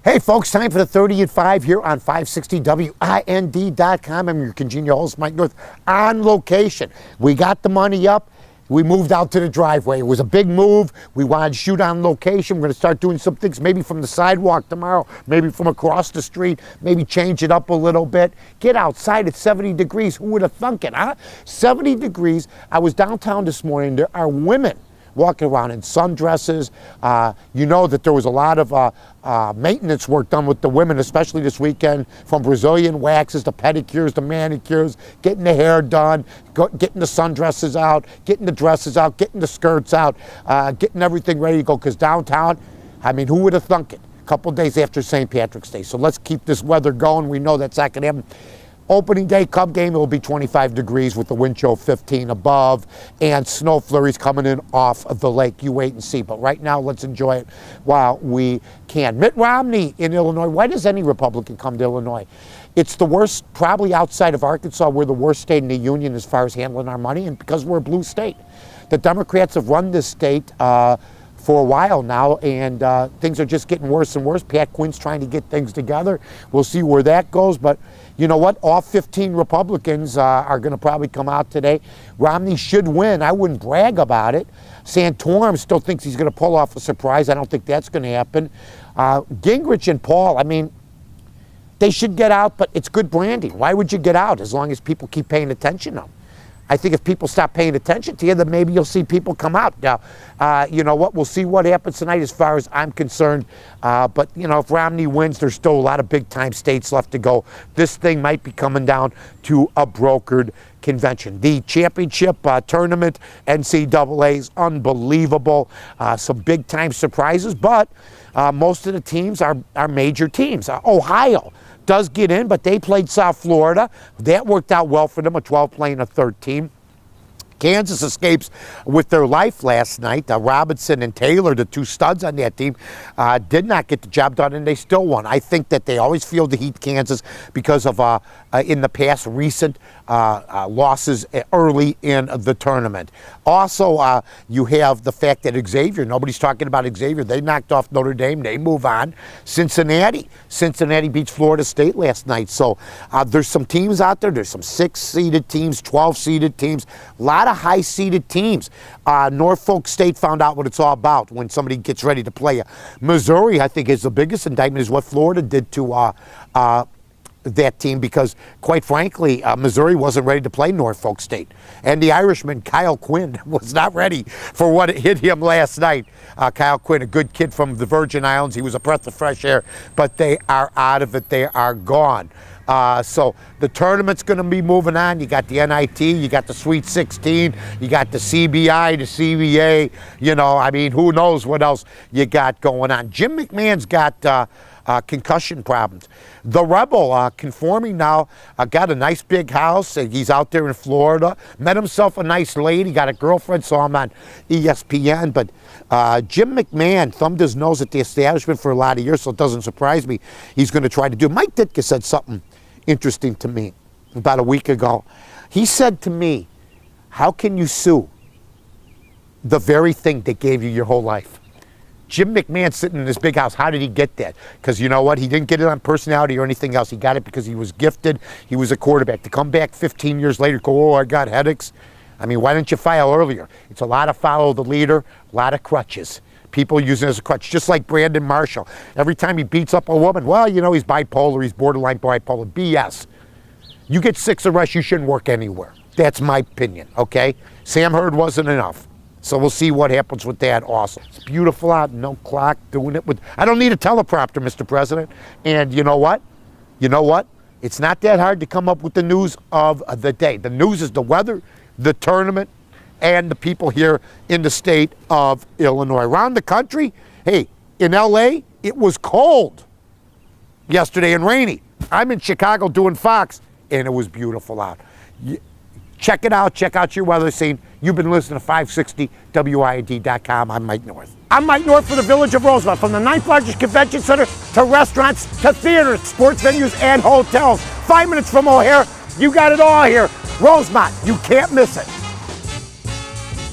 Hey folks, time for the 30 at 5 here on 560WIND.com. I'm your congenial host, Mike North, on location. We got the money up. We moved out to the driveway. It was a big move. We wanted to shoot on location. We're going to start doing some things, maybe from the sidewalk tomorrow, maybe from across the street, maybe change it up a little bit. Get outside at 70 degrees. Who would have thunk it, huh? 70 degrees. I was downtown this morning. There are women walking around in sundresses. You know that there was a lot of maintenance work done with the women, especially this weekend, from Brazilian waxes to pedicures to manicures, getting the hair done, getting the sundresses out, getting the dresses out, getting the skirts out, getting everything ready to go, because downtown, I mean, who would have thunk it? A couple days after St. Patrick's Day. So let's keep this weather going. We know that's not going to happen. Opening day Cub game, it will be 25 degrees with the wind chill 15 above, and snow flurries coming in off of the lake. You wait and see. But right now, let's enjoy it while we can. Mitt Romney in Illinois. Why does any Republican come to Illinois? It's the worst, probably outside of Arkansas, we're the worst state in the union as far as handling our money, and because we're a blue state. The Democrats have run this state for a while now, and things are just getting worse and worse. Pat Quinn's trying to get things together. We'll see where that goes, but you know what? All 15 Republicans are going to probably come out today. Romney should win. I wouldn't brag about it. Santorum still thinks he's going to pull off a surprise. I don't think that's going to happen. Gingrich and Paul, I mean, they should get out, but it's good branding. Why would you get out as long as people keep paying attention to them? I think if people stop paying attention to you, then maybe you'll see people come out. Now, you know what? We'll see what happens tonight as far as I'm concerned. But, you know, if Romney wins, there's still a lot of big-time states left to go. This thing might be coming down to a brokered convention. The championship tournament, NCAA, is unbelievable. Some big-time surprises, but most of the teams are major teams. Ohio does get in, but they played South Florida. That worked out well for them, a 12 playing a 13. Kansas escapes with their life last night. Robinson and Taylor, the two studs on that team, did not get the job done, and they still won. I think that they always feel the heat Kansas because of, in the past, recent losses early in the tournament. Also, you have the fact that Xavier, nobody's talking about Xavier. They knocked off Notre Dame. They move on. Cincinnati beats Florida State last night. So there's some teams out there. There's some 6-seeded teams, 12-seeded teams, a lot of high-seeded teams. Norfolk State found out what it's all about when somebody gets ready to play. Missouri, I think, is the biggest indictment, is what Florida did to that team, because, quite frankly, Missouri wasn't ready to play Norfolk State. And the Irishman, Kyle Quinn, was not ready for what hit him last night. Kyle Quinn, a good kid from the Virgin Islands. He was a breath of fresh air, but they are out of it. They are gone. So the tournament's going to be moving on. You got the NIT, you got the Sweet 16, you got the CBI, the CBA. You know, I mean, who knows what else you got going on. Jim McMahon's got concussion problems. The Rebel, conforming now, got a nice big house. He's out there in Florida. Met himself a nice lady, got a girlfriend, saw him on ESPN. But Jim McMahon thumbed his nose at the establishment for a lot of years, so it doesn't surprise me he's going to try to do. Mike Ditka said something interesting to me about a week ago. He said to me, how can you sue the very thing that gave you your whole life? Jim McMahon sitting in this big house, how did he get that? Because you know what? He didn't get it on personality or anything else. He got it because he was gifted. He was a quarterback. To come back 15 years later, go, oh, I got headaches. I mean, why didn't you file earlier? It's a lot of follow the leader, a lot of crutches. People using it as a crutch, just like Brandon Marshall. Every time he beats up a woman, well, you know, he's bipolar, he's borderline bipolar. BS. You get 6 arrests, you shouldn't work anywhere. That's my opinion, okay? Sam Hurd wasn't enough. So we'll see what happens with that also. It's beautiful out, no clock, doing it with, I don't need a teleprompter, Mr. President. And you know what? You know what? It's not that hard to come up with the news of the day. The news is the weather, the tournament, and the people here in the state of Illinois. Around the country, hey, in LA, it was cold yesterday and rainy. I'm in Chicago doing Fox, and it was beautiful out. Check it out. Check out your weather scene. You've been listening to 560WIND.com. I'm Mike North. I'm Mike North for the Village of Rosemont. From the 9th largest convention center to restaurants to theaters, sports venues, and hotels. 5 minutes from O'Hare. You got it all here. Rosemont. You can't miss it.